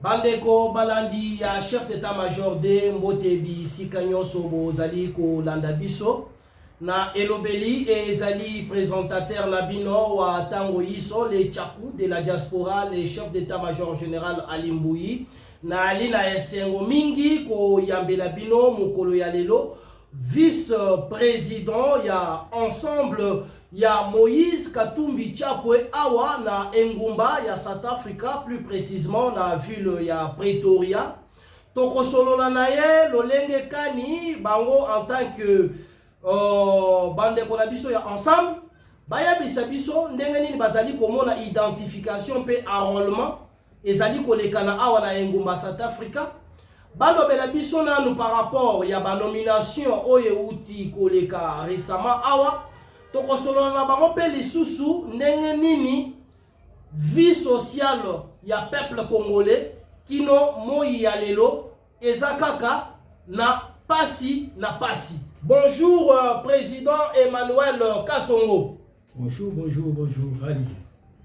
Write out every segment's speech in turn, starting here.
Bandeko balandi ya chef d'état-major de Mbotebi Sikanyoso bozali ko landa biso na elobeli ezali présentateur Nabino wa tango yiso le Tchakou de la diaspora le chef d'état-major général Alimbouyi na alina esengo mingi ko yambela bino mukolo ya lelo vice-président ya ensemble ya Moïse Katumbi Chapwe awa na Engumba ya South Africa, plus précisément na ville ya Pretoria. Toko solola na ye lolenge kani bango en tant que bande konabiso ya ensemble baya bisa biso ndenge nini bazali komona identification pe enrôlement ezali kolekana awa na Engumba South Africa. Balobela biso nanu par rapport ya ba nomination oye uti koleka récemment awa toko solo na bango pe lisusu ndenge nini vie sociale ya peuple congolais kino moi ya lelo ezakaka na pasi. Bonjour président Emmanuel Kasongo. Bonjour Ali.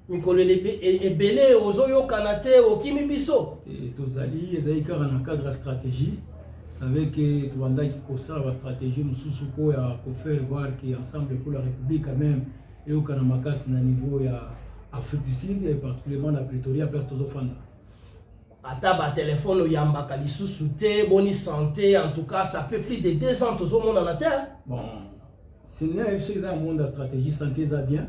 Mikolele ebele ozoyo kanate okimi biso. Tozali ezali na cadre stratégie. Vous savez que Tobanda qui conserve la stratégie Moussoussouko ya faire voir que ensemble pour la République quand même et au Kanamakas na niveau ya Afrique du Sud et particulièrement la Pretoria place Tozofanda. Ata ba téléphone yambaka lisusu te boni santé en tout cas ça fait plus de 2 ans tozomonda na terre. Bon, c'est un monde de stratégie santé ça bien.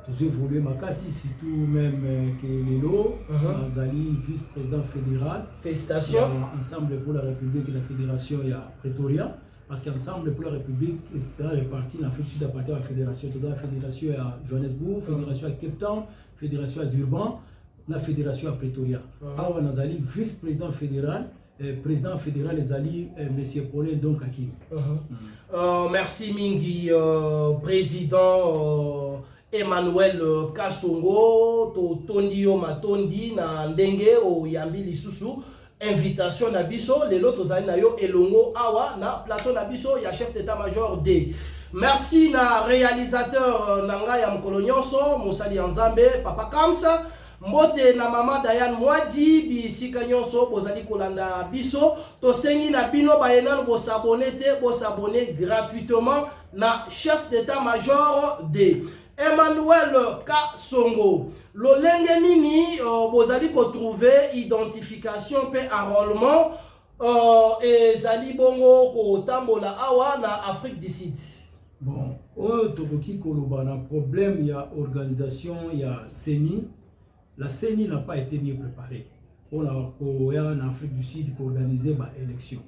Tous évolué makasi surtout même que Lelo Azali vice-président fédéral. Félicitations. Ensemble pour la République et la fédération il y a Pretoria parce qu'ensemble pour la République c'est réparti dans l'Afrique du Sud appartient à la fédération. Tous la fédération à Johannesburg, fédération à Cape Town, fédération à Durban, la fédération à Pretoria. Alors Azali vice-président fédéral. Président fédéral ezali monsieur Paulin donc Hakim. Merci mingi président Emmanuel Kasongo to tondio matondi na ndenge o yambi lisusu invitation na biso lelo tozali na yo elongo awa na plateau na biso ya chef d'état-major D. Merci na réalisateur nanga ya mkolo nyonso Mosali Nzambe Papa Kamsa. Mbote na mama Dayan Mwadi bisika nyonso bozali kolanda biso tosengi na bino bayenano bosabone gratuitement na chef d'état-major de Emmanuel Kasongo. Lolenge nini bozali ko trouver identification pe enrôlement ezali bongo ko tambola awa na Afrique du Sud. Bon, tokoki koloba na problème ya organisation ya CENI. La CENI n'a pas été mieux préparée. On a en Afrique du Sud pour organiser l'élection.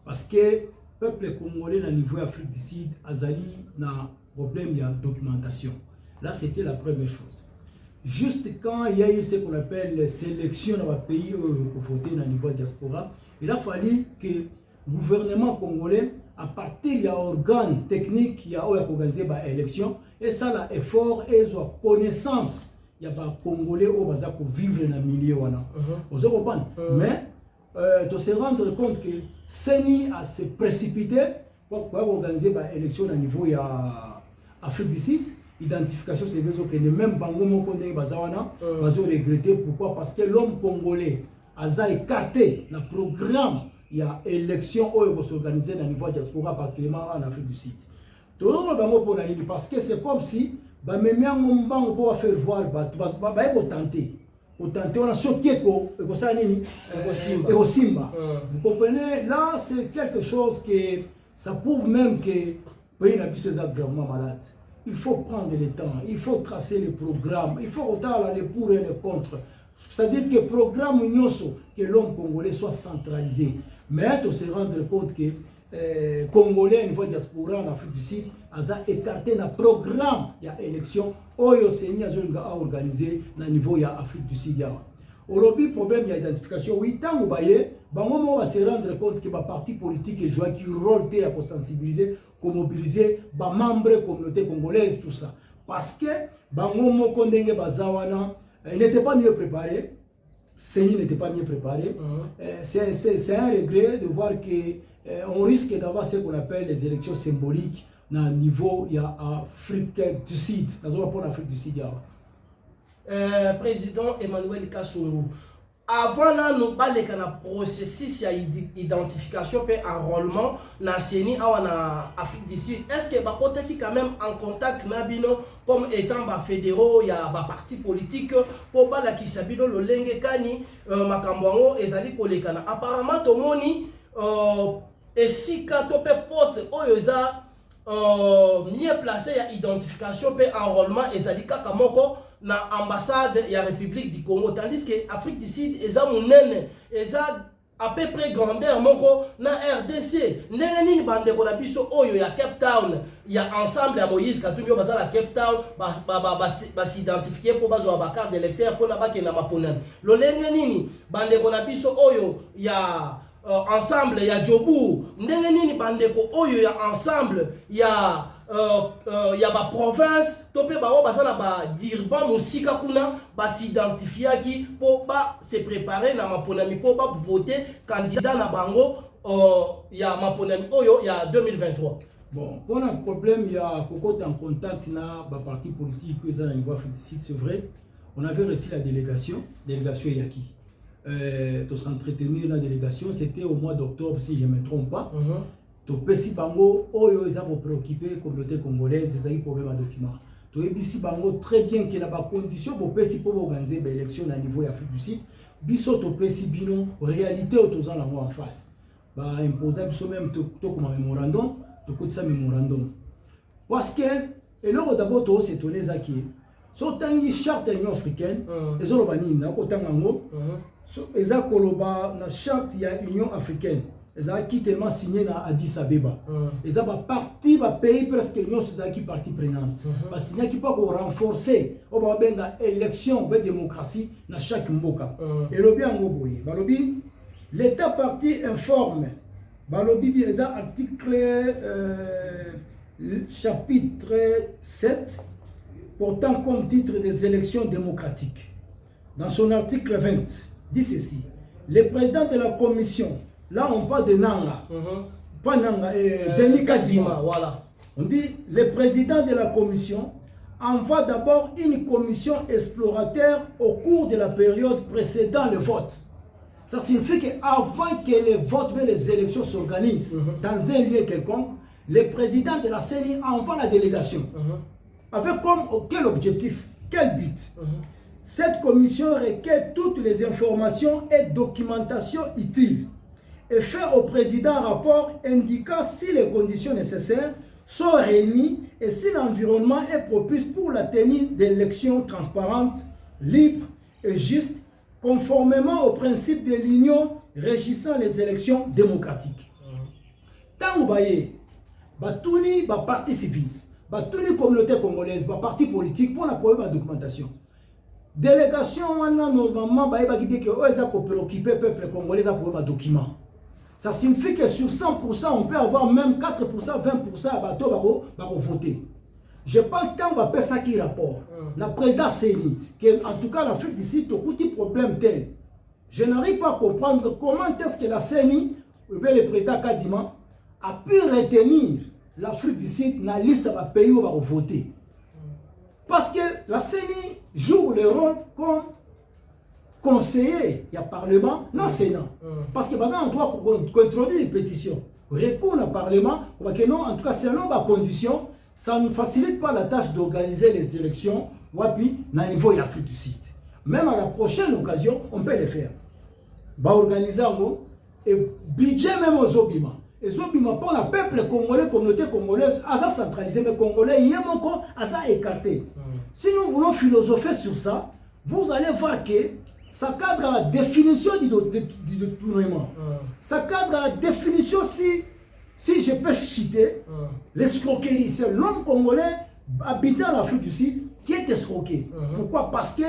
Parce que le peuple congolais au niveau Afrique du Sud azali na problème de documentation. Là, c'était la première chose. Juste quand il y a eu ce qu'on appelle sélection dans le pays pour voter au niveau diaspora, il a fallu que le gouvernement congolais, à partir de l'organe technique qui a organisé l'élection, et ça, l'effort et la connaissance. Il y a des Congolais qui vivent dans le milieu. Vous comprenez? Mais de se rendre compte que CENI a se précipité pour organiser l'élection au niveau de l'Afrique du Sud. Identification, c'est vrai que même Bango Mokonde Bazawana, ils ont regretté. Pourquoi? Parce que l'homme congolais a écarté le programme. Il y a élection qui va s'organiser au niveau de la diaspora, particulièrement en Afrique du Sud. Parce que c'est comme si ba memia ngombango pour faire voir ba tenter on a choqué ko ça nini Simba. Vous comprenez là c'est quelque chose que ça prouve même que pays n'a plus gravement malade. Il faut prendre le temps, il faut tracer les programmes, il faut retarder les pour et les contre. C'est-à-dire que le programme nyonso que l'homme congolais soit centralisé. Mais de se rendre compte que Congolais au niveau diaspora en Afrique du Sud a écarté le programme de l'élection Oyo Seni a organisé au niveau de l'Afrique du Sud. Aujourd'hui, le problème de l'identification, oui, tant que on va se rendre compte que les partis politiques jouent un rôle pour sensibiliser, pour mobiliser les membres de la communauté congolaise, tout ça. Parce que ils n'étaient pas mieux préparés. Seni n'était pas mieux préparé. C'est un regret de voir qu'on risque d'avoir ce qu'on appelle les élections symboliques au niveau de l'Afrique du Sud. Président Emmanuel Kasongo, avant là nous baleka na processus ya identification et enrôlement na CENI en Afrique du Sud. Est-ce que bakote qui quand même en contact na bino comme étant ba fédéraux ya ba parti politique pour bala ki sabino lo lenge kani makambo ngo ezali kolekana apparemment tomoni esika to pe poste oyo eza mieux placé ya identification et enrôlement ezali kaka moko na ambassade ya République du Congo, tandis que Afrique du Sud eza monene eza à peu près grandeur moko na RDC. Ndenge nini bandeko na biso oyo ya Cape Town ya ensemble ya Moïse Katumbi baza la Cape Town s'identifier pour bazwa ba carte d'électeur pour na bakena maponami lolenge nini bandeko na biso oyo ya ensemble ya Jobu, ndenge nini bandeko oyo ya ensemble ya ba province topé ba o basana ba dirba musika kuna ba s'identifier pour ba se préparer na maponami pour ba voter candidat na bango ya maponami oyo ya 2023. Bon, on a un problème, il y a beaucoup en contact na ba parti politique que à niveau Afrique du Sud, c'est vrai. On avait reçu la délégation Yaki. De s'entretenir la délégation, c'était au mois d'octobre si je ne me trompe pas. To pesi bango oyo eza ko préoccupé communauté congolaise ezali problème à document. To ebisi bango très bien que la ba condition bo pesi pour organiser ba élection à niveau Afrique du Sud. Biso to pesi bino réalité autozan la en face. Ba imposer biso même to comme mémorandum, to kotisa mémorandum. Parce que et là d'abord to s'étonner zaki. So tangi charte de l'Union africaine, ezolo bani na ko tangango. So eza koloba na charte ya Union africaine. Ils ont tellement signé dans Addis Abeba. Ils ont parti ba pays presque nous c'est qui partie prenante. Ba signé qui pas pour renforcer au benga élection ba démocratie dans chaque mboka. Et lobi en goboyi. Ba lobi l'état parti informe. Ba lobi ils ont article chapitre 7 portant comme titre des élections démocratiques. Dans son article 20 dit ceci: le président de la commission. Là, on parle de Nanga. Pas Nanga, Denis Kadima. Voilà. On dit le président de la commission envoie d'abord une commission explorateur au cours de la période précédant le vote. Ça signifie qu'avant que les votes et les élections s'organisent dans un lieu quelconque, le président de la CENI envoie la délégation. Avec comme quel objectif, quel but? Cette commission requiert toutes les informations et documentations utiles et fait au président un rapport indiquant si les conditions nécessaires sont réunies et si l'environnement est propice pour la tenue d'élections transparentes, libres et justes, conformément aux principes de l'Union régissant les élections démocratiques. Tant que vous voyez, Batouni va participer, Batouni communauté congolaise, va parti politique pour la problème de documentation. Délégation, normalement, ils préoccupé le peuple congolais pour le document. Ça signifie que sur 100%, on peut avoir même 4%, 20% à bateau pour voter. Je pense qu'on va faire ça qui rapport. La présidente CENI, en tout cas l'Afrique du Sud, a un petit problème tel. Je n'arrive pas à comprendre comment est-ce que la CENI, le président Kadima, a pu retenir l'Afrique du Sud dans la liste des pays où on va voter. Parce que la CENI joue le rôle comme conseiller, il y a parlement, non Sénat. Parce que maintenant, on doit contrôler les pétitions. Recours au parlement, parce que non, en tout cas, selon ma condition, ça ne facilite pas la tâche d'organiser les élections wapi, dans le niveau de l'Afrique du Sud. Même à la prochaine occasion, on peut les faire. Bah, organiser et budget même aux Obima. Et Obima pour le peuple congolais, communauté congolaise, à ça centralisé, mais congolais, il y a encore à ça écarté. Si nous voulons philosopher sur ça, vous allez voir que ça cadre à la définition du détournement. Ça cadre à la définition si je peux citer l'escroquerie. C'est l'homme congolais habitant en Afrique du Sud qui est escroqué. Pourquoi? Parce que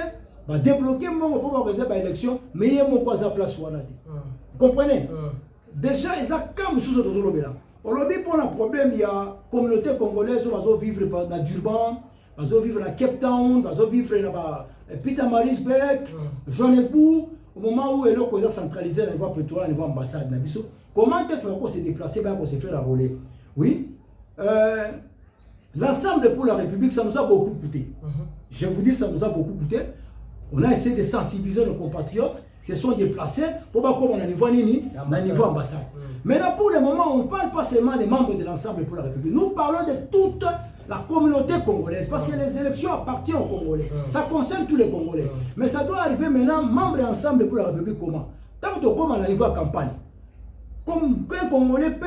va débloquer mon pour organiser l'élection, mais il y a mon quoi à place. Vous comprenez? Déjà, ils ont comme sous ce lobby là. Au lobby pour le problème, il y a communauté congolaise qui va vivre dans Durban, qui va vivre à Cape Town, qui va vivre dans Pietermaritzburg, Johannesburg, au moment où elle est centralisée au niveau prétoire, au niveau ambassade. Comment est-ce qu'on se déplacer pour se faire enrôler? Oui, l'ensemble pour la République, ça nous a beaucoup coûté. Je vous dis, ça nous a beaucoup coûté. On a essayé de sensibiliser nos compatriotes, se sont déplacés pour voir comment on a niveau nini, niveau ambassade. Maintenant, pour le moment, on ne parle pas seulement des membres de l'ensemble pour la République. Nous parlons de toute la communauté congolaise, parce que les élections appartiennent aux Congolais. Ça concerne tous les Congolais. Mais ça doit arriver maintenant, membres ensemble pour la République, comment? Tant que comment on arrive à la campagne. Comme un Congolais peut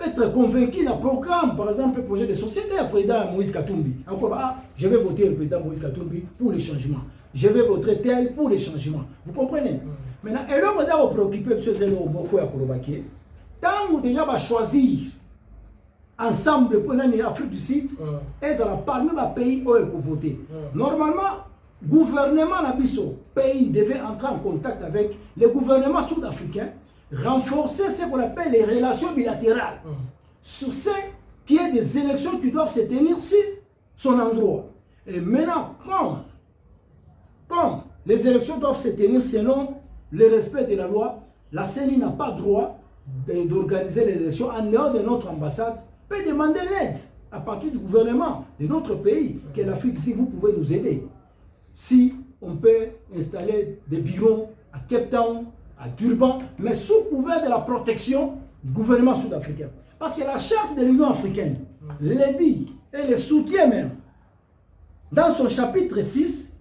être convaincu d'un programme, par exemple, le projet de société, le président Moïse Katumbi. Encore, je vais voter le président Moïse Katumbi pour les changements. Je vais voter tel pour les changements. Vous comprenez? Maintenant, et là, vous allez vous préoccuper de ce zélo beaucoup à Kolobaki. Tant que déjà va choisir ensemble pour l'Afrique du Sud, elles ont parmi les pays où ils peuvent voter. Normalement, le gouvernement Nabiso, pays devait entrer en contact avec le gouvernement sud-africain, renforcer ce qu'on appelle les relations bilatérales sur ce qui est des élections qui doivent se tenir sur son endroit. Et maintenant, comme les élections doivent se tenir selon le respect de la loi, la CENI n'a pas droit d'organiser les élections en dehors de notre ambassade, peut demander l'aide à partir du gouvernement de notre pays, que l'Afrique, si vous pouvez nous aider. Si on peut installer des bureaux à Cape Town, à Durban, mais sous couvert de la protection du gouvernement sud-africain. Parce que la charte de l'Union africaine le dit et le soutient même dans son chapitre 6,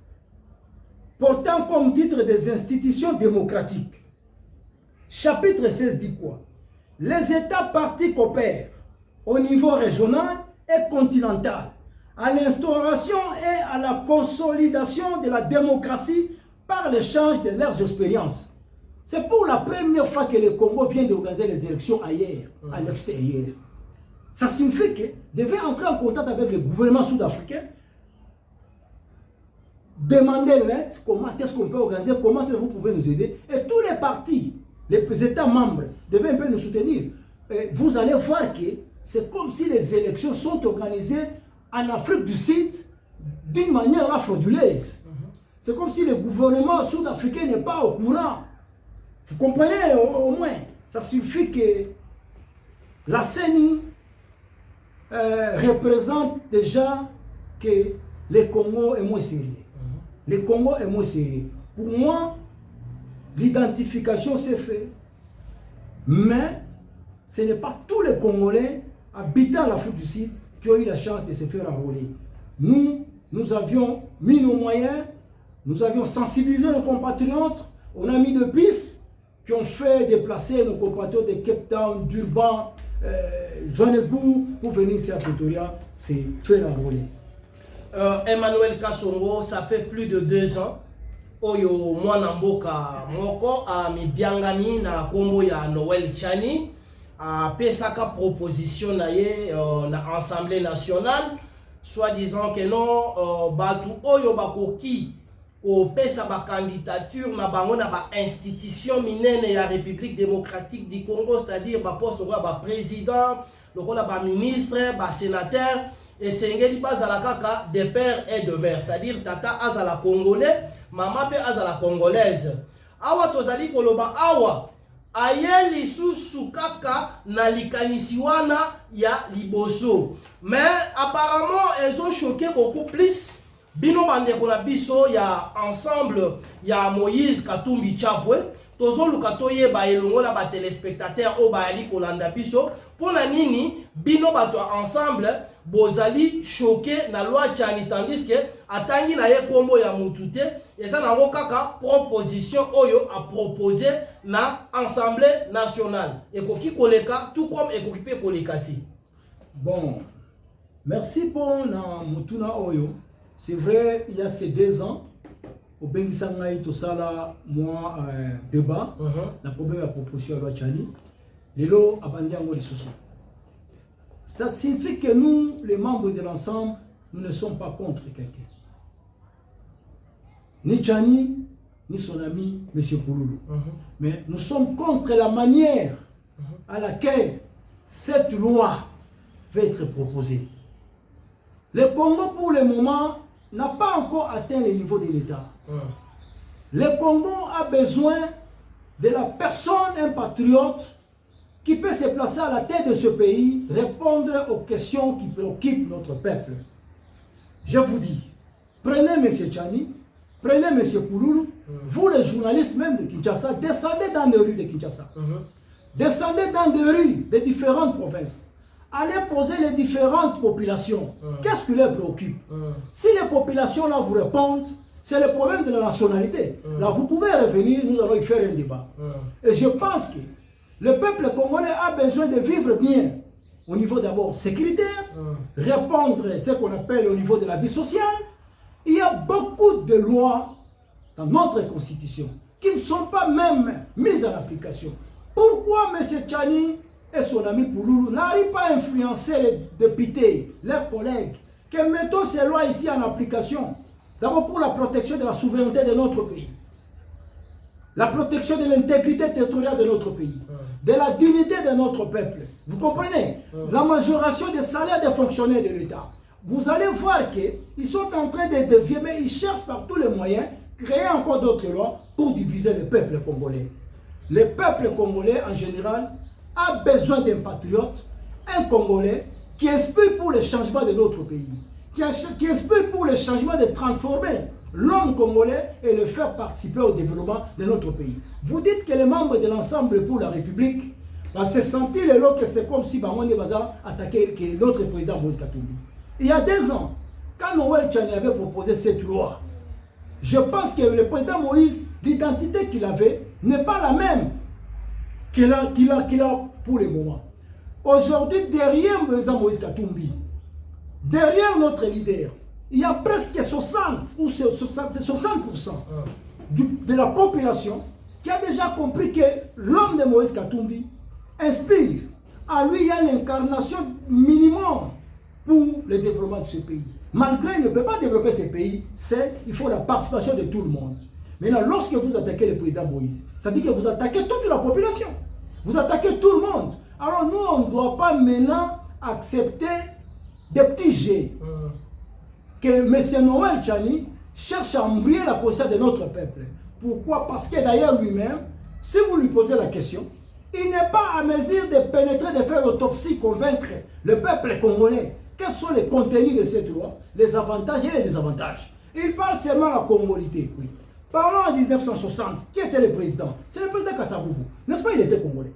portant comme titre des institutions démocratiques. Chapitre 16 dit quoi? Les États partis coopèrent au niveau régional et continental à l'instauration et à la consolidation de la démocratie par l'échange de leurs expériences. C'est pour la première fois que le Congo vient d'organiser les élections ailleurs, à l'extérieur. Ça signifie que devait entrer en contact avec le gouvernement sud-africain, demander l'aide, comment est-ce qu'on peut organiser, comment est-ce que vous pouvez nous aider. Et tous les partis, les États membres, devaient un peu nous soutenir. Et vous allez voir que c'est comme si les élections sont organisées en Afrique du Sud d'une manière frauduleuse. C'est comme si le gouvernement sud-africain n'est pas au courant. Vous comprenez au moins? Ça suffit que la CENI représente déjà que le Congo est moins sérieux. Le Congo est moins sérieux. Pour moi, l'identification s'est faite, mais ce n'est pas tous les Congolais habitant l'Afrique du Sud qui ont eu la chance de se faire enrôler. Nous avions mis nos moyens, nous avions sensibilisé nos compatriotes, on a mis de pistes qui ont fait déplacer nos compatriotes de Cape Town, Durban, Johannesburg, pour venir ici à Pretoria, se faire enrôler. Emmanuel Kasongo, ça fait plus de 2 ans. Oyo mwana mboka moko a mibiangami na kombo ya Noël Tchani a pesaka proposition na ye na Assemblée nationale, soit disant que non batu oyo bakoki ko pesa ba candidature na bango na ba institution minene ya République démocratique du Congo, c'est-à-dire ba poste ba président, lokola ba ministre, ba sénateur, et sengeli bazala kaka de père et de mère, c'est-à-dire tata azala congolais, maman pe azala congolaise. Awa tozali koloba awa aye lisusu kaka na likanisi wana ya liboso, mais apparemment ils ont choqué beaucoup plus bino bandeko na biso ya ensemble ya Moïse Katumbi Chapwe. Tozo lukato yeba elongo na ba téléspectateurs o ba ali kolanda biso pona nini bino bato ensemble bozali choqué na loi Tchani, tandis que atangi na ye kombo ya mutute eza nango kaka proposition oyo a proposé na Assemblée nationale ekoki koleka tout comme ekoki pe koleka ti. Bon, merci pour na mutuna oyo. C'est vrai, il y a ces 2 ans, au Bengisangaï, tout ça là, moi, débat, la première proposition à loi Tchani, les lots abandonnés en les sous. Ça signifie que nous, les membres de l'ensemble, nous ne sommes pas contre quelqu'un. Ni Tchani, ni son ami, M. Kouloulou. Mais nous sommes contre la manière à laquelle cette loi va être proposée. Le Congo, pour le moment, n'a pas encore atteint le niveau de l'État. Le Congo a besoin de la personne, un patriote, qui peut se placer à la tête de ce pays, répondre aux questions qui préoccupent notre peuple. Je vous dis, prenez M. Tchani, Prenez M. Pouloulou, vous les journalistes même de Kinshasa, descendez dans les rues de Kinshasa. Descendez dans des rues des différentes provinces. Allez poser les différentes populations. Qu'est-ce qui les préoccupe? Si les populations là vous répondent, c'est le problème de la nationalité. Là, vous pouvez revenir, nous allons y faire un débat. Et je pense que le peuple congolais a besoin de vivre bien. Au niveau d'abord sécuritaire, répondre à ce qu'on appelle au niveau de la vie sociale. Il y a beaucoup de lois dans notre constitution qui ne sont pas même mises en application. Pourquoi M. Tchani et son ami Pouloulou n'arrivent pas à influencer les députés, leurs collègues, que mettons ces lois ici en application? D'abord pour la protection de la souveraineté de notre pays, la protection de l'intégrité territoriale de notre pays, de la dignité de notre peuple. Vous comprenez? La majoration des salaires des fonctionnaires de l'État. Vous allez voir qu'ils sont en train de dévier, mais ils cherchent par tous les moyens créer encore d'autres lois pour diviser le peuple congolais. Le peuple congolais en général a besoin d'un patriote, un Congolais qui inspire pour le changement de notre pays, qui inspire pour le changement de transformer l'homme congolais et le faire participer au développement de notre pays. Vous dites que les membres de l'ensemble pour la République vont se sentir que c'est comme si Bangonde Baza attaquait notre président Moïse Katumbi. Il y a 2 ans, quand Noël Tchani avait proposé cette loi, je pense que le président Moïse, l'identité qu'il avait n'est pas la même qu'il a pour le moment. Aujourd'hui, derrière le président Moïse Katumbi, derrière notre leader, il y a presque 60 ou 60% de la population qui a déjà compris que l'homme de Moïse Katumbi inspire. À lui, il y a l'incarnation minimum pour le développement de ce pays. Malgré qu'il ne peut pas développer ce pays, il faut la participation de tout le monde. Maintenant, lorsque vous attaquez le président Moïse, ça dit que vous attaquez toute la population. Vous attaquez tout le monde. Alors nous, on ne doit pas maintenant accepter des petits jets. Que M. Noël Tchani cherche à embrouiller la conscience de notre peuple. Pourquoi? Parce que d'ailleurs lui-même, si vous lui posez la question, il n'est pas à mesure de pénétrer, de faire l'autopsie, convaincre le peuple congolais. Quels sont les contenus de cette loi, les avantages et les désavantages? Il parle seulement de la congolité. Oui. Parlons en 1960. Qui était le président? C'est le président Kasavubu. N'est-ce pas? Il était congolais.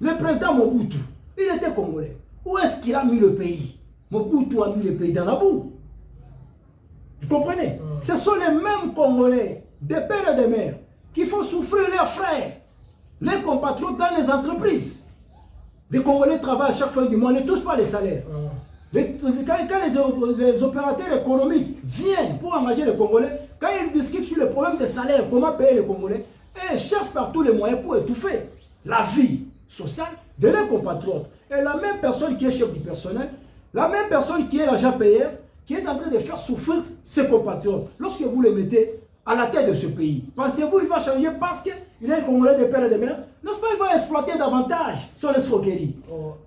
Le président Mobutu, il était congolais. Où est-ce qu'il a mis le pays? Mobutu a mis le pays dans la boue. Vous comprenez? Ce sont les mêmes Congolais, des pères et des mères, qui font souffrir leurs frères, les compatriotes dans les entreprises. Les Congolais travaillent à chaque fin du mois, ne touchent pas les salaires. Quand les opérateurs économiques viennent pour engager les Congolais, quand ils discutent sur le problème des salaires, comment payer les Congolais, ils cherchent par tous les moyens pour étouffer la vie sociale de leurs compatriotes. Et la même personne qui est chef du personnel, la même personne qui est l'agent payeur, qui est en train de faire souffrir ses compatriotes. Lorsque vous les mettez à la tête de ce pays, pensez-vous qu'il va changer parce qu'il est un Congolais de père et de mère? N'est-ce pas, il va exploiter davantage son escroquerie.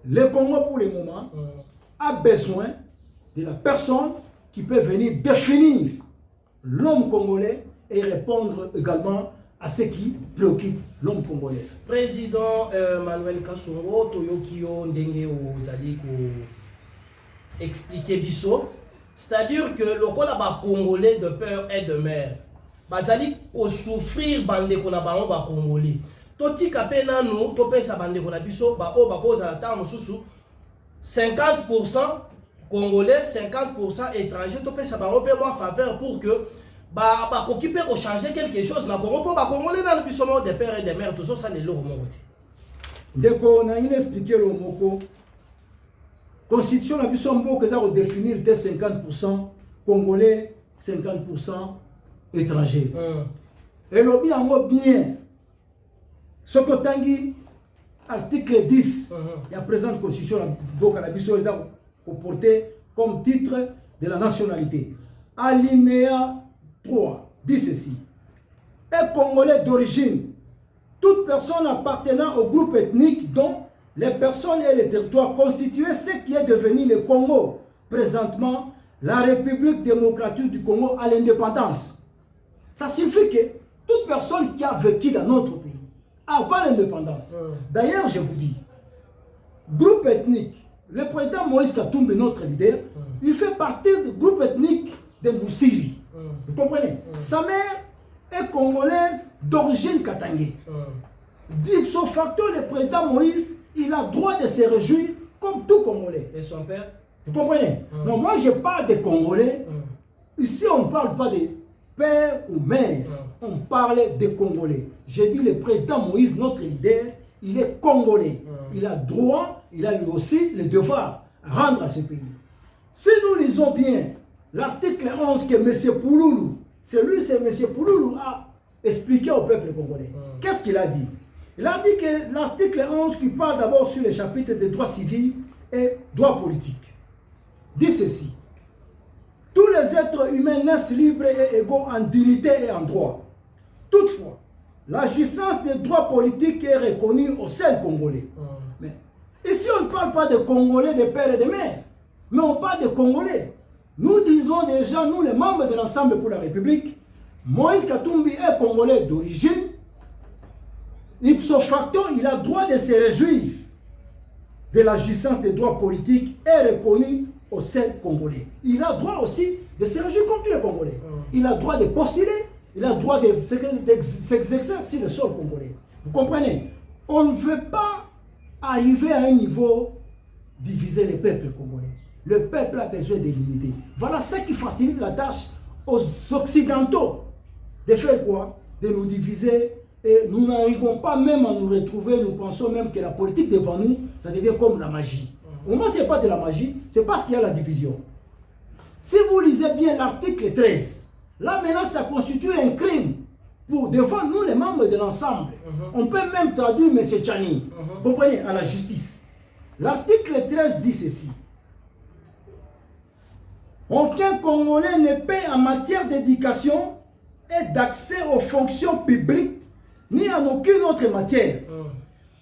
Le Congo, pour le moment, a besoin de la personne qui peut venir définir l'homme congolais et répondre également à ce qui préoccupe l'homme congolais. Président Manuel Kassongo, Toyokio Ndenge Ozali expliquer biso. C'est-à-dire que le Congolais de peur et de mer, bazali ko souffrir bande ko na bango ba Congolais. Toti kapena no to pesa bande ko na biso ba o ba ko za ta mususu 50% Congolais, 50% étrangers, to pesa bango pe moi faveur pour que ba occupé ko changer quelque chose na Congo pour ba Congolais dans le biso de peur et de mer tout ça les loro moti. Deko na ine expliquer le moko Constitution la Bissombo que ça va définir 50% Congolais, 50% étrangers. Et le bien en bien. Ce que tangi article 10, la présente Constitution la Bissombo est comporté comme titre de la nationalité. Alinéa 3 dit ceci. Un Congolais d'origine, toute personne appartenant au groupe ethnique dont les personnes et les territoires constituaient ce qui est devenu le Congo, présentement la République démocratique du Congo à l'indépendance. Ça signifie que toute personne qui a vécu dans notre pays avant l'indépendance, d'ailleurs je vous dis, groupe ethnique, le président Moïse Katumbi, notre leader, il fait partie du groupe ethnique de Moussiri. Vous comprenez? Sa mère est congolaise d'origine katangé. D'ipso facto, le président Moïse, il a droit de se réjouir comme tout Congolais. Et son père? Vous comprenez? Donc moi je parle des Congolais. Ici on ne parle pas de père ou mère. On parle des Congolais. J'ai dit le président Moïse, notre leader, il est Congolais. Il a droit, il a lui aussi le devoir à rendre à ce pays. Si nous lisons bien l'article 11 que M. Pouloulou, c'est M. Pouloulou a expliqué au peuple congolais. Qu'est-ce qu'il a dit? Il a dit que l'article 11 qui parle d'abord sur les chapitres des droits civils et droits politiques dit ceci. Tous les êtres humains naissent libres et égaux en dignité et en droit. Toutefois, la jouissance des droits politiques est reconnue au seul Congolais. Mais ici, on ne parle pas de Congolais, de pères et de mères, mais on parle de Congolais. Nous disons déjà, nous les membres de l'Ensemble pour la République, Moïse Katumbi est Congolais d'origine. Ipso facto, il a droit de se réjouir de la jouissance des droits politiques et reconnue au seul Congolais. Il a droit aussi de se réjouir comme tous les Congolais. Il a droit de postuler, il a droit de s'exercer sur le sol congolais. Vous comprenez? On ne veut pas arriver à un niveau diviser le peuple congolais. Le peuple a besoin de l'unité. Voilà ce qui facilite la tâche aux Occidentaux de faire quoi? De nous diviser. Et nous n'arrivons pas même à nous retrouver. Nous pensons même que la politique devant nous, ça devient comme la magie. Au moins, ce n'est pas de la magie, c'est parce qu'il y a la division. Si vous lisez bien l'article 13, là maintenant, ça constitue un crime pour devant nous, les membres de l'ensemble. On peut même traduire M. Tchani, comprenez, à la justice. L'article 13 dit ceci. Aucun Congolais ne peut en matière d'éducation et d'accès aux fonctions publiques ni en aucune autre matière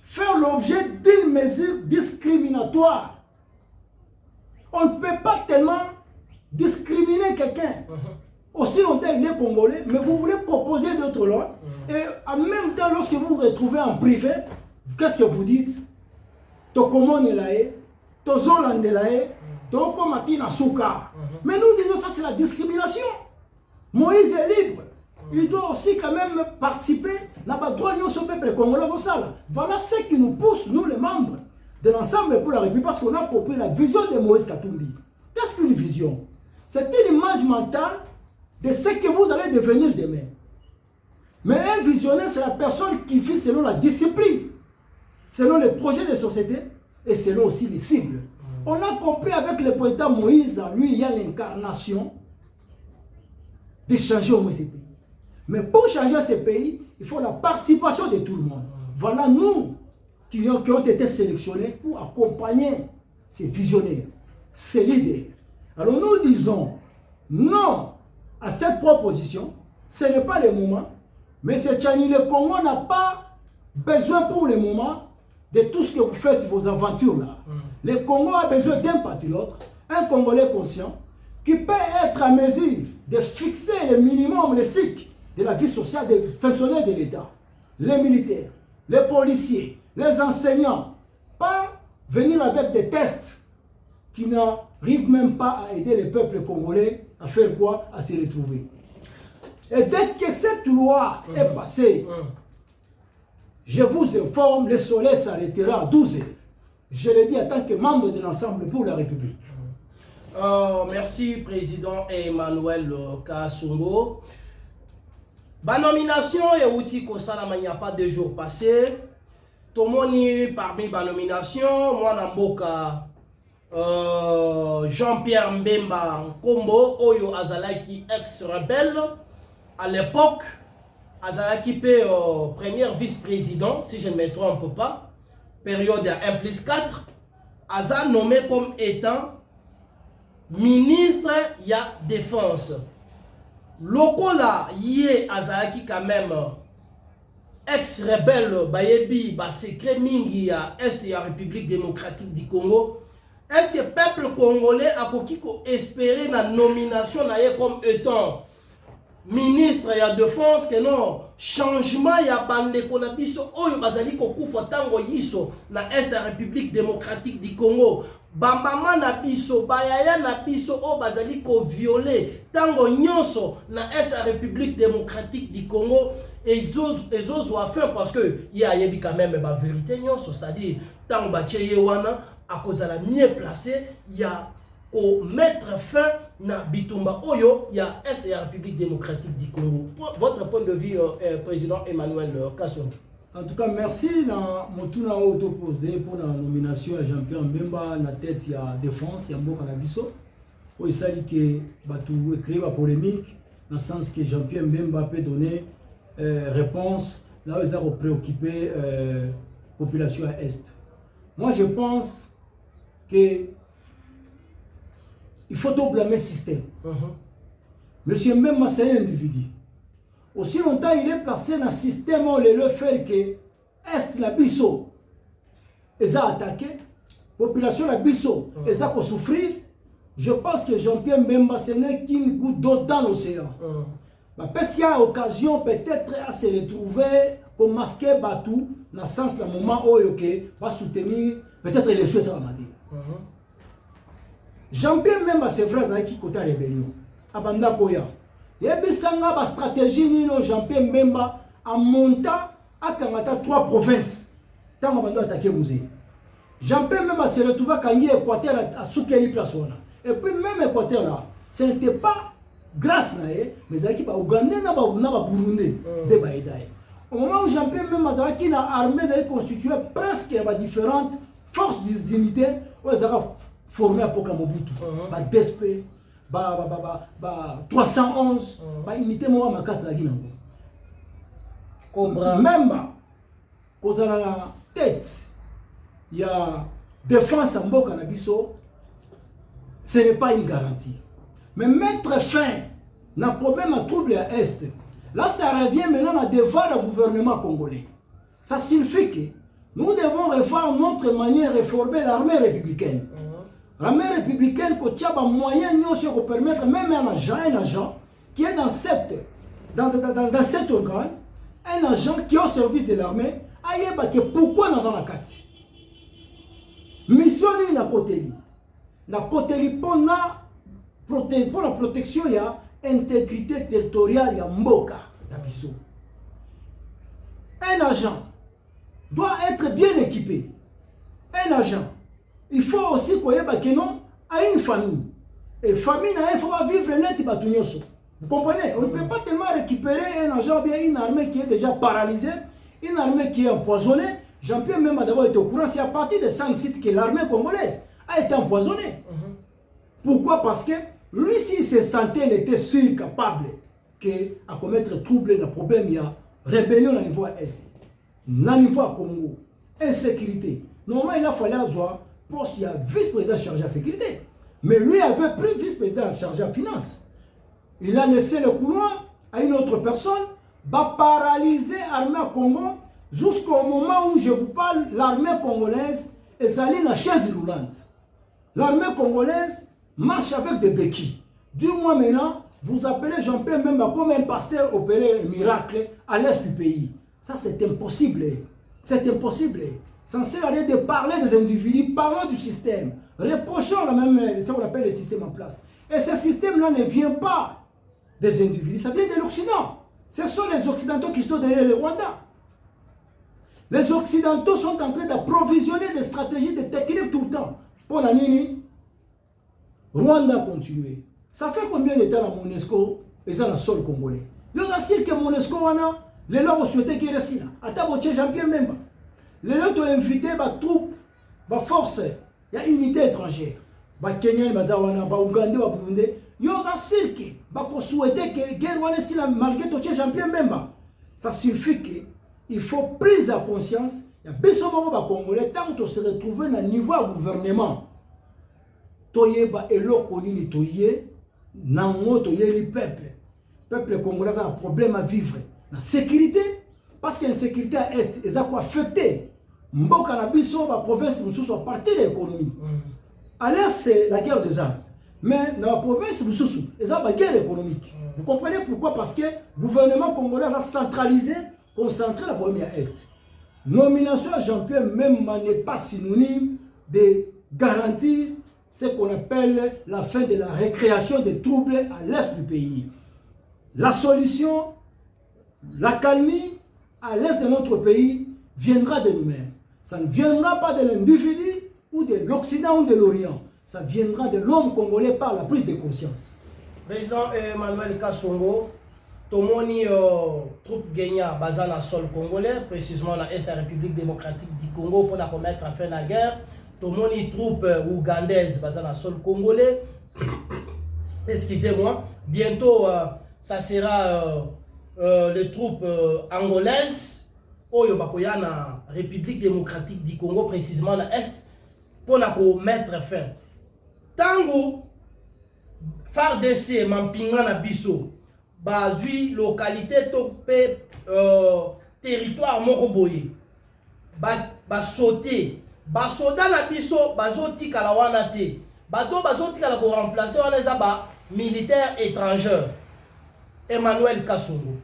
faire l'objet d'une mesure discriminatoire. On ne peut pas tellement discriminer quelqu'un. Aussi longtemps il est congolais, mais vous voulez proposer d'autres lois. Et en même temps, lorsque vous vous retrouvez en privé, qu'est-ce que vous dites? Tokomone lae, Tozolande lae, Tokomati na souka. Mais nous disons ça, c'est la discrimination. Moïse est libre. Il doit aussi quand même participer dans le droit du peuple congolais. Voilà ce qui nous pousse, nous les membres de l'Ensemble pour la République, parce qu'on a compris la vision de Moïse Katumbi. Qu'est-ce qu'une vision? C'est une image mentale de ce que vous allez devenir demain. Mais un visionnaire, c'est la personne qui vit selon la discipline, selon les projets de société et selon aussi les cibles. On a compris avec le président Moïse, lui, il y a l'incarnation de changer au moins ce pays. Mais pour changer ce pays, il faut la participation de tout le monde. Voilà nous qui ont été sélectionnés pour accompagner ces visionnaires, ces leaders. Alors nous disons non à cette proposition. Ce n'est pas le moment. Mais c'est Tchani, le Congo n'a pas besoin pour le moment de tout ce que vous faites, vos aventures là. Le Congo a besoin d'un patriote, un Congolais conscient, qui peut être à mesure de fixer le minimum, le cycle de la vie sociale des fonctionnaires de l'État, les militaires, les policiers, les enseignants, pas venir avec des tests qui n'arrivent même pas à aider le peuple congolais à faire quoi? À se retrouver. Et dès que cette loi est passée, je vous informe, le soleil s'arrêtera à 12 heures. Je le dis en tant que membre de l'Ensemble pour la République. Merci, Président Emmanuel Kasongo. La nomination est outil il n'y a pas 2 jours passés. Tomoni parmi la nomination, moi Namboka Jean-Pierre Mbemba Nkombo, Oyo Azalaki ex-rebelle. À l'époque, Azalaki était premier vice-président, si je ne me trompe pas, période 1+4. Aza nommé comme étant ministre de la Défense. Lokola yé Azalaki quand même ex-rebelle, bayebi, ba secret mingi ya Est de la République démocratique du Congo. Est-ce que le peuple congolais a espéré la nomination comme étant ministre ya défense que non changement ya bandeko na biso oyo bazali kokufa tango yiso na est ya République démocratique du Congo bambama na biso bayaya na biso o bazali ko violer tango nyonso na est ya République démocratique du Congo et ils osent faire parce que il y a quand même la vérité nyonso, c'est-à-dire tango batie wana à cause de la mieux placé il y a au mettre fin na bitumba oyo ya est de la République démocratique du Congo. Votre point de vue, président Emmanuel Kasson. En tout cas, merci na motuna auto posé pour la nomination à Jean-Pierre Mbemba na tête ya défense ya mboka na biso. O isali que batu créer la polémique dans le sens que Jean-Pierre Mbemba peut donner réponse là où ils ont préoccupé population à est. Moi, je pense que il faut tout blâmer le système. Monsieur Mbemba, c'est un individu. Aussi longtemps il est placé dans le système où il fait que Est la biso, ils ont attaqué, la population la biso, ils ont souffrir. Je pense que Jean-Pierre Mbemba, ce n'est qu'une goutte d'eau dans l'océan. Parce qu'il y a occasion peut-être à se retrouver comme masqué Batou, dans le sens d'un moment où il va soutenir peut-être les choses à Madi. Jean-Pierre Mbemba, c'est vrai, qui côté rébellion. Abanda Koya. Il y a une stratégie de Jean-Pierre Mbemba en montant à 3 provinces. Tant qu'on va attaquer Mouzé. Jean-Pierre Mbemba se retrouve à Kanye Équateur à Soukeli Plasona. Et puis même Équateur là, ce n'était pas grâce à eux, mais c'est qu'il y a Ougandais et Burundi de Baïdaï. Au moment où Jean-Pierre Mbemba qui a armée constitué presque différentes forces d'unité, où ils ont formé à Pokamobutu, DSP, 311, unité Moua Makasa Guinango. Même quand on a la tête, il y a défense en Mboka Nabiso, ce n'est pas une garantie. Mais mettre fin à un problème à trouble à Est, là ça revient maintenant à devoir du gouvernement congolais. Ça signifie que nous devons revoir notre manière de réformer l'armée républicaine. L'armée républicaine, qui a un moyen de permettre même un agent qui est dans cet organe, un agent qui est au service de l'armée, que pourquoi nous avons la carte. Mission na côté pour la protection de l'intégrité territoriale de Mboka. Un agent doit être bien équipé. Un agent, il faut aussi qu'il non à une famille. Et famille, il faut vivre net. Vous comprenez? On ne peut pas tellement récupérer un agent bien une armée qui est déjà paralysée, une armée qui est empoisonnée. Jean-Pierre même d'abord été au courant, c'est à partir de 100 sites que l'armée congolaise a été empoisonnée. Pourquoi? Parce que lui, s'il se sentait, il était sûr, capable à commettre trouble, dans problème, il y a rébellion au niveau est, au niveau Congo, insécurité. Normalement, il a fallu avoir poste, il y a vice-président chargé de la sécurité. Mais lui avait pris vice-président chargé de la finance. Il a laissé le couloir à une autre personne, va paralyser l'armée Congo. Jusqu'au moment où je vous parle, l'armée congolaise est allée dans la chaise roulante. L'armée congolaise marche avec des béquilles. Du moins maintenant, vous appelez Jean-Pierre Mbemba comme un pasteur opéré un miracle à l'est du pays. Ça, c'est impossible. C'est impossible. Censé arrêter de parler des individus, parlons du système. Reprochons la même, ce qu'on appelle le système en place. Et ce système-là ne vient pas des individus, ça vient de l'Occident. Ce sont les Occidentaux qui sont derrière le Rwanda. Les Occidentaux sont en train d'approvisionner des stratégies, des techniques tout le temps. Pour la Nini, Rwanda continue. Ça fait combien de temps la MONUSCO est dans le sol congolais? Je vous assure que MONUSCO, les gens ont souhaité qu'il reste là. Attends, Jean-Pierre Mbemba. Les gens ont invité les troupes, les forces, il y a une unité étrangère. Les Kenyans, les Ougandais, les Burundi. Je vous assure que vous souhaitez que la guerre soit malgré tout Jean-Pierre Mbemba. Ça signifie que il faut prise à conscience. Il y a besoin de Congolais tant que se retrouver dans le niveau du gouvernement. Toyeba eloko nini toye nango toye le peuple. Peuple congolais a un problème à vivre. La sécurité, parce qu'il y a une sécurité à l'Est, ils ont affecté. Mboka na biso, la province, nous sommes partis de l'économie. À l'Est, c'est la guerre des armes. Mais dans la province, ils ont une guerre économique. Vous comprenez pourquoi? Parce que le gouvernement congolais a centralisé, concentré la première Est. Nomination à Jean-Pierre même n'est pas synonyme de garantir ce qu'on appelle la fin de la récréation des troubles à l'Est du pays. La solution, la calmie à l'Est de notre pays viendra de nous-mêmes. Ça ne viendra pas de l'individu ou de l'Occident ou de l'Orient. Ça viendra de l'homme congolais par la prise de conscience. Président Emmanuel Kasongo, Tomoni troupe Genya basée dans sol congolais, précisément dans l'Est de la République démocratique du Congo pour commettre fin de la guerre. Tomoni troupe ougandaise basée dans sol congolais. Excusez-moi, bientôt ça sera les troupes angolaises Oyo bakoya na République démocratique du Congo, précisément dans l'Est, pour mettre fin. Tango FARDC mampinga na biso bazui localité topé territoire moko boye ba sauter ba soda na biso bazoti kala wana te bato bazoti kala ko remplacer wana za ba militaire étranger. Emmanuel Kasongo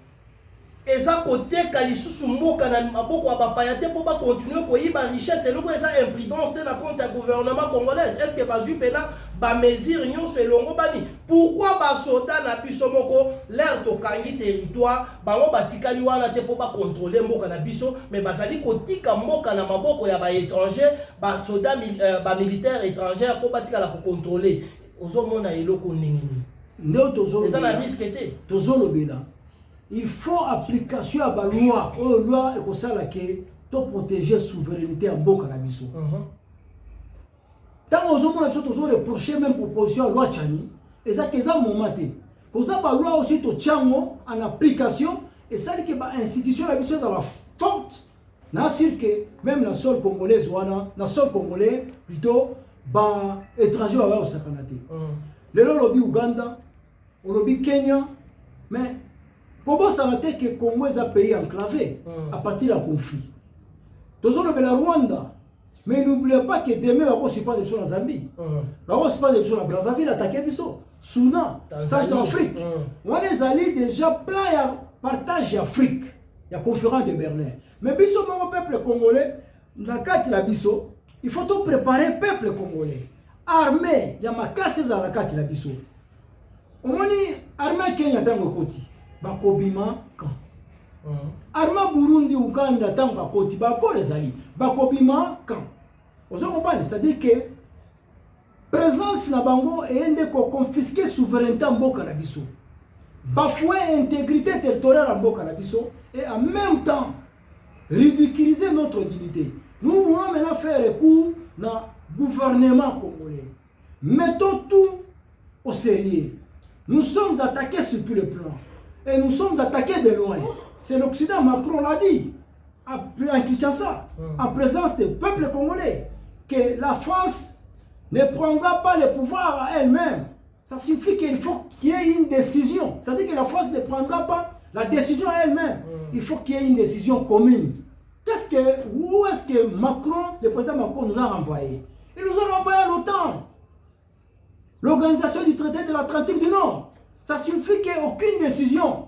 eza côté kalisusu mboka na maboko ya bapaya te pour ba continuer ko yiba richesse eloko eza imprudence na compte ya gouvernement congolais. Est-ce que bazui pena ba mesure nyonso elongo bani? Pourquoi ba soda na biso moko l'air to kangi territoire bango batikali wana te pour ba contrôler mboka na biso, mais bazali kotika mboka na maboko ya ba étranger, ba soda ba militaire étranger pour batikala ko contrôler ozomona eloko ningini ndo tozolo eza na risque te tozolo bila. Il faut application à la loi. La loi est comme ça pour protéger la souveraineté en boka na biso. Tant que nous avons reproché même proposition à la loi Tchani, et ça c'est un moment té. Comme ça la loi aussi to tchango en application et ça dit que ba institution la biso ça va forte. Na sûr que même la sol congolaise wana, na sol congolais plutôt ba étranger va au sakanate. Le lobby Ouganda, le lobby Kenya, mais comment ça va être que le Congo est un pays enclavé à partir d'un conflit? Tous on la Rwanda, mais n'oubliez pas que demain, on va se faire des choses en Zambie. On va se faire des choses en Brazzaville, attaquer Bisso, Soudan, Centrafrique. On est allé déjà plein de partage d'Afrique, il y a conférence de Berlin. Mais Bisso, mon peuple congolais, dans le cadre de la Bisso, il faut tout préparer le peuple congolais. Armée, il y a ma casse dans la carte de la Bisso. On dit armée Kenya dans le côté. Bakobima quand arma Burundi Uganda tant bakoti bako rezali bakobima quand ozo comprendre, c'est-à-dire que présence na bango et ende ko confisquer souveraineté mboka na biso bafouer intégrité territoriale en mboka na biso et en même temps ridiculiser notre dignité. Nous voulons maintenant faire recours dans gouvernement congolais. Mettons tout au sérieux. Nous sommes attaqués sur tous les plans. Et nous sommes attaqués de loin. C'est l'Occident, Macron l'a dit, en Kinshasa, en présence du peuple congolais, que la France ne prendra pas le pouvoir à elle-même. Ça signifie qu'il faut qu'il y ait une décision. C'est-à-dire que la France ne prendra pas la décision à elle-même. Il faut qu'il y ait une décision commune. Où est-ce que Macron, le président Macron, nous a renvoyé? Il nous a renvoyé à l'OTAN, l'Organisation du traité de l'Atlantique du Nord. Ça signifie qu'aucune décision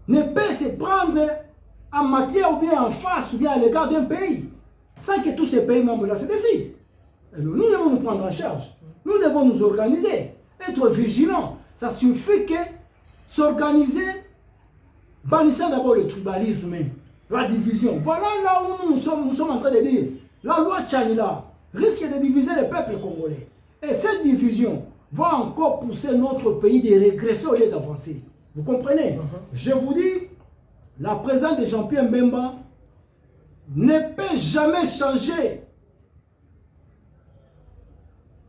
ne peut se prendre en matière ou bien en face ou bien à l'égard d'un pays sans que tous ces pays membres-là se décident. Et nous devons nous prendre en charge. Nous devons nous organiser, être vigilants. Ça signifie que s'organiser, bannissant d'abord le tribalisme, la division. Voilà là où nous sommes en train de dire. La loi Tchanila risque de diviser le peuple congolais. Et cette division va encore pousser notre pays de régresser au lieu d'avancer. Vous comprenez? Je vous dis, la présence de Jean-Pierre Mbemba ne peut jamais changer.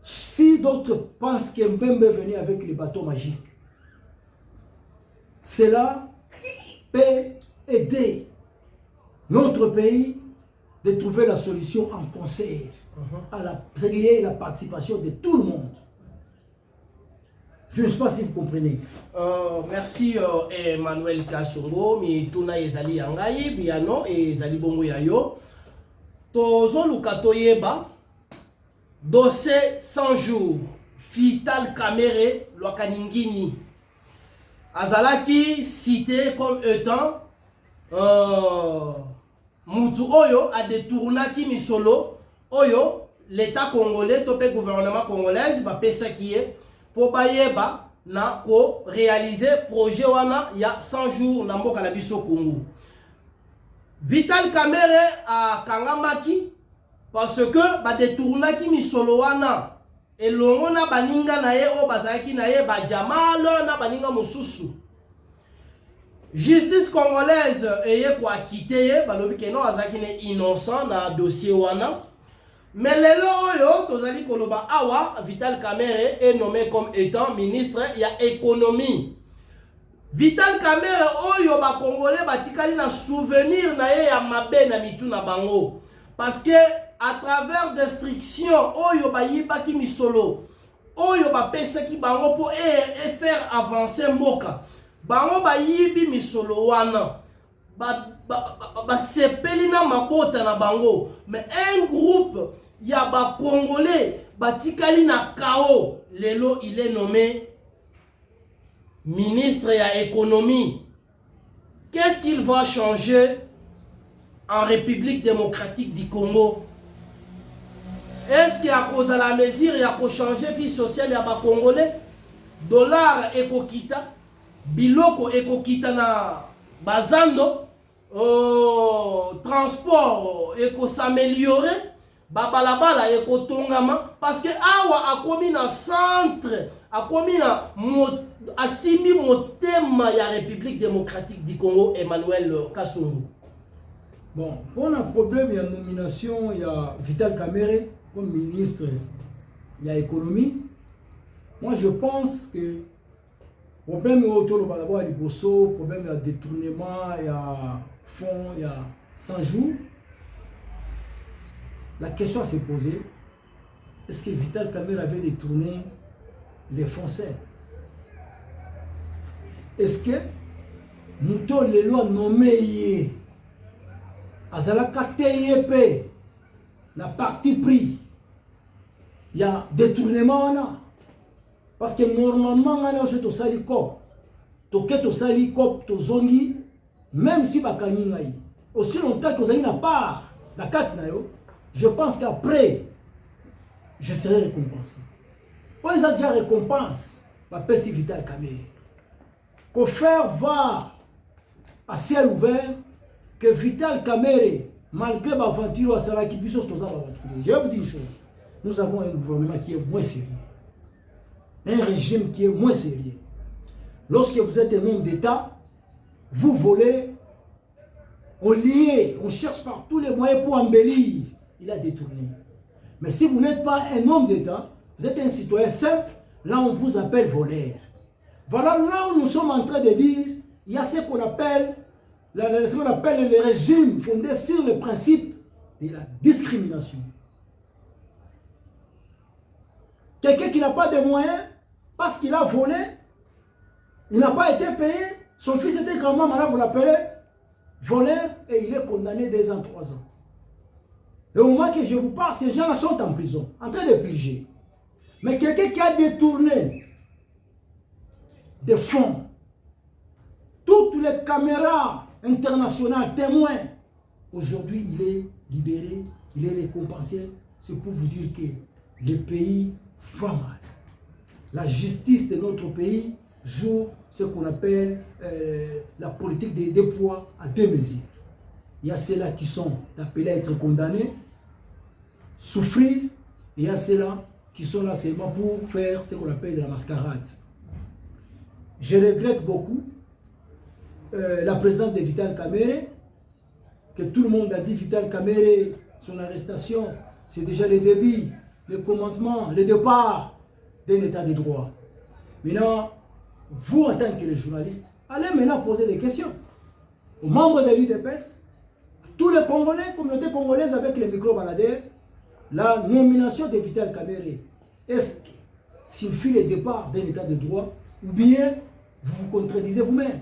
Si d'autres pensent que Mbemba est venu avec les bateaux magiques, cela peut aider notre pays de trouver la solution en concert, à la participation de tout le monde. Je ne sais pas si vous comprenez. Merci Emmanuel Kasongo, mi tuna ezali yangai biano ezali bongo yayo. Tozo lukato yeba dossier 100 jours Vital Kamerhe Lwakaningini. Azalaki cité comme étant Moutou Oyo a détournaki misolo Oyo l'État congolais, le gouvernement congolais, va pesa qui est pour bayeba na ko réaliser projet wana il y a 100 jours na mboka na biso Congo. Vital Kamerhe a kangamaki parce que ba détournaki misolo wana elongo na baninga na ye o bazaki na ye ba jamalo na baninga mosusu. Justice congolaise eye ko akité ye balobi ke non azaki ne innocent na dossier wana. Mais lelo oyo tozali koloba awa Vital Kamerhe est nommé comme étant ministre ya économie. Vital Kamerhe oyo ba congolais batikali na souvenir na ye ya mabe na mitu na bango parce que à travers destruction oyo ba yibaki misolo oyo ba pesaki bango pour faire avancer mboka bango ba yibi misolo wana ba sepeli na mabota na bango mais un groupe ya ba congolais batikali na chaos lelo il est nommé ministre ya économie. Qu'est-ce qu'il va changer en République démocratique du Congo? Est-ce qu'il y a cause à la mesure, il y a pour changer vie sociale ya ba congolais? Dollar ekokita, biloko ekokita na bazando, transport eko s'améliorer, babalabala eko tongama parce que awa akomi na centre, akomi na asimi motema ya République démocratique du Congo Emmanuel Kasongo. Bon, on a un problème, il y a une nomination, il y a Vital Kamerhe comme ministre, il y a économie. Moi je pense que problème autour de Balabo, il y a problème, il y a détournement, il y a fonds, il y a 100 jours. La question s'est posée, est-ce que Vital Kamerhe avait détourné les Français? Est-ce que Mouton Lelo a nommé Azalaka TIP la partie pris? Il y a détournement. Parce que normalement, on a au salicop. Toket au salicop, to zongi, même si bakani ngai. Aussi longtemps que vous avez une part, la carte nayo, je pense qu'après, je serai récompensé. On les a déjà récompense, ma pèse Vital Kamerhe. Qu'on faire voir à ciel ouvert que Vital Kamerhe, malgré ma aventure à Saraki, je vais vous dire une chose. Nous avons un gouvernement qui est moins sérieux. Un régime qui est moins sérieux. Lorsque vous êtes un homme d'État, vous volez, on lie, on cherche par tous les moyens pour embellir. Il a détourné. Mais si vous n'êtes pas un homme d'État, vous êtes un citoyen simple, là on vous appelle voleur. Voilà là où nous sommes en train de dire, il y a ce qu'on appelle, le régime fondé sur le principe de la discrimination. Quelqu'un qui n'a pas de moyens, parce qu'il a volé, il n'a pas été payé, son fils était grand-mère, maintenant vous l'appelez voleur, et il est condamné 2 ans, 3 ans. Et au moment que je vous parle, ces gens-là sont en prison, en train de purger. Mais quelqu'un qui a détourné des fonds, toutes les caméras internationales témoins, aujourd'hui il est libéré, il est récompensé. C'est pour vous dire que le pays va mal. La justice de notre pays joue ce qu'on appelle la politique des poids à 2 mesures. Il y a ceux-là qui sont appelés à être condamnés, souffrir, et il y a ceux-là qui sont là seulement pour faire ce qu'on appelle de la mascarade. Je regrette beaucoup la présence de Vital Kamerhe, que tout le monde a dit Vital Kamerhe, son arrestation, c'est déjà le début, le commencement, le départ d'un état de droit. Maintenant, vous en tant que journaliste, allez maintenant poser des questions aux membres de l'UDPS, tous les Congolais, communauté congolaise avec les micro-baladeurs, la nomination de Vital Kamerhe, est-ce que s'il fit le départ d'un état de droit, ou bien vous vous contredisez vous-même?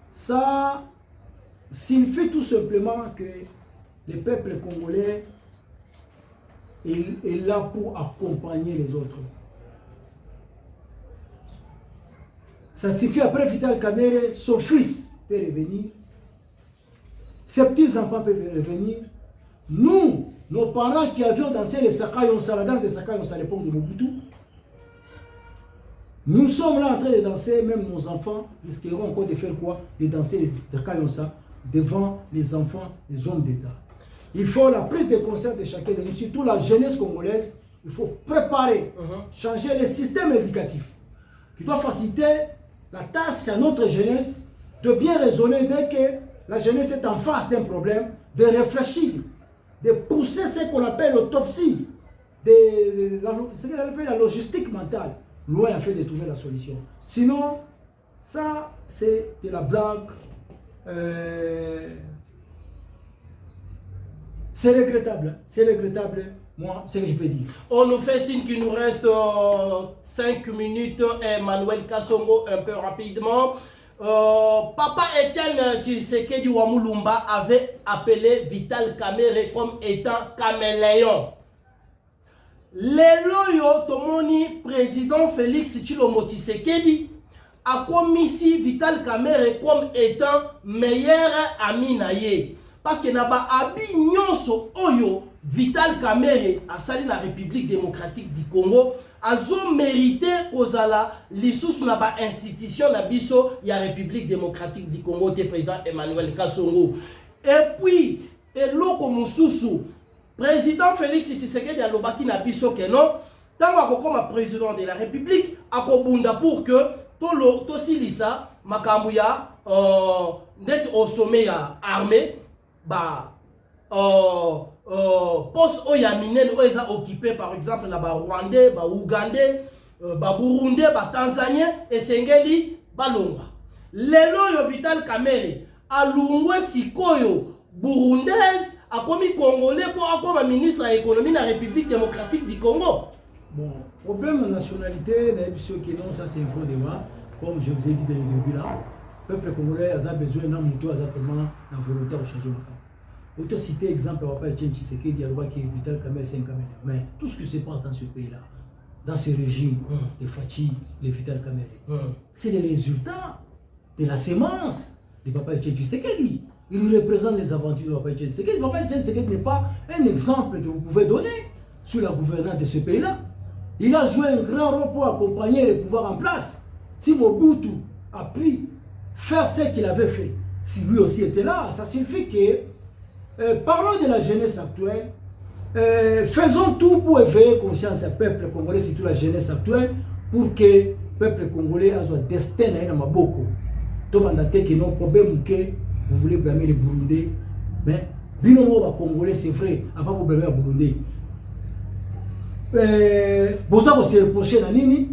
Ça signifie tout simplement que le peuple congolais est là pour accompagner les autres. Ça suffit, après Vital Kamerhe, son fils peut revenir, ses petits-enfants peuvent revenir. Nous, nos parents qui avions dansé les Saka Yonsa, la danse des Saka Yonsa à l'époque de Mobutu, nous sommes là en train de danser, même nos enfants risqueront encore de faire quoi? De danser les Saka Yonsa devant les enfants des hommes d'État. Il faut la prise de conscience de chacun de nous, surtout la jeunesse congolaise. Il faut préparer, changer le système éducatif qui doit faciliter la tâche à notre jeunesse de bien raisonner dès que la jeunesse est en face d'un problème, de réfléchir, de pousser ce qu'on appelle l'autopsie, ce qu'on appelle la logistique mentale, loin en fait de trouver la solution. Sinon, ça c'est de la blague. C'est regrettable, moi, c'est ce que je peux dire. On nous fait signe qu'il nous reste 5 minutes. Emmanuel Kasongo, un peu rapidement. Papa Etienne Tshisekedi Wamulumba avait appelé Vital Kamerhe comme étant caméléon. Lelo yo tomoni président Félix Tshilombo Tshisekedi a commis Vital Kamerhe comme étant meilleur ami naye. Parce que naba abi nyonso oyo Vital Kamerhe a sali la République démocratique du Congo azo mérité kozala lisusu na ba institution na biso ya République démocratique du Congo te président Emmanuel Kasongo. Et puis eloko mususu président Félix Tshisekedi alobaki na biso que non tango akokoma président de la République akobunda pour que to silisa makambu ya net au sommet ya armée ba poste oya minene oya occupé par exemple na ba Rwandais, ba Ougandais, ba Burundais, ba Tanzaniens et Sengeli balonga. Lelo yo Vital Kamerhe alungwe sikoyo burundaise akomi congolais pour akoma ministre de l'économie na République démocratique du Congo. Bon, problème de nationalité, qui non, ça c'est un faux débat, comme je vous ai dit dès le début là. Le peuple congolais a besoin d'un mouton, exactement la volonté de changer le camp. Autant citer exemple, on va pas Etienne Tshisekedi, il y a qui Vital Kamerhe, c'est un caméléon. Mais tout ce qui se passe dans ce pays-là, dans ce régime de Fachi, les Vital Kamerhe, c'est les résultats de la sémence de Papa Etienne Tshisekedi. Il représente les aventures de Papa Etienne Tshisekedi. Papa Etienne Tshisekedi n'est pas un exemple que vous pouvez donner sur la gouvernance de ce pays-là. Il a joué un grand rôle pour accompagner les pouvoirs en place. Si Mobutu a pu faire ce qu'il avait fait, si lui aussi était là, ça signifie que parlons de la jeunesse actuelle, faisons tout pour éveiller conscience au peuple congolais, surtout la jeunesse actuelle, pour que le peuple congolais ait un destin dans Maboko. Tout le monde a dit que non problème que vous voulez blâmer les Burundais, mais binomo congolais c'est vrai, avant vous blâmer les Burundais. Vous avez aussi reproché la Nini,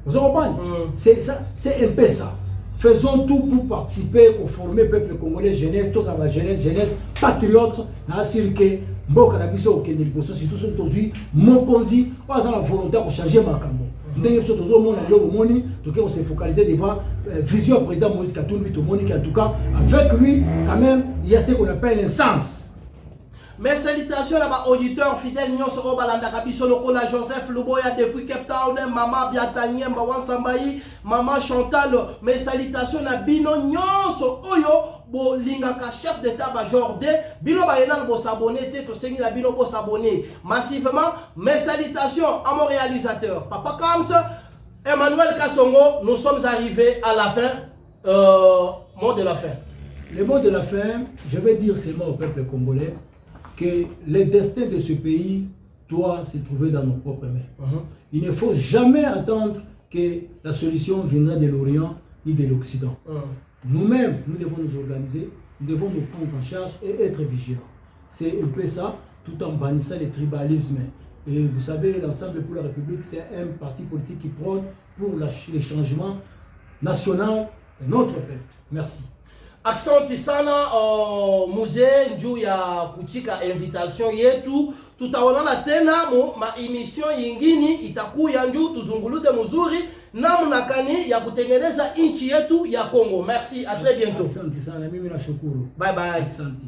vous comprenez? C'est ça, c'est un peu ça. Faisons tout pour participer, pour former le peuple congolais, jeunesse, tous à la jeunesse patriote, dans que Mboka na biso okende liboso, surtout ceux qui mokonzi, on a la volonté de changer Makambo. Nous devons se focaliser devant la vision du président Moïse Katumbi, en tout cas, avec lui, quand même, il y a ce qu'on appelle un sens. Mes salutations à auditeurs fidèles, Nyonso Obalanda Kabiso Lokola Joseph Luboya depuis Cape Town, Maman Biatanie, Mbawan Sambayi, Maman Chantal. Mes salutations à Bino Nyonso Oyo, Bo Lingaka chef d'état-major de Bino Bayenal Bo s'abonner, to Sengi la Bino Bo s'abonner massivement. Mes salutations à mon réalisateur, Papa Kams, Emmanuel Kasongo. Nous sommes arrivés à la fin, mot de la fin. Le mot de la fin, je vais dire seulement au peuple congolais que le destin de ce pays doit se trouver dans nos propres mains. Il ne faut jamais attendre que la solution viendra de l'Orient ni de l'Occident. Nous-mêmes, nous devons nous organiser, nous devons nous prendre en charge et être vigilants. C'est un peu ça, tout en bannissant le tribalisme. Et vous savez, l'Ensemble pour la République, c'est un parti politique qui prône pour le changement national de notre peuple. Merci. Asante sana muzee njuu ya kuchika invitation yetu. Tutaonana tena ma emission yingine itakuya njuu tuzunguluze mzuri namna gani ya kutengeneza nchi yetu ya Kongo. Merci, à très bientôt. Asante sana, mimi nashukuru. Bye bye. Asante.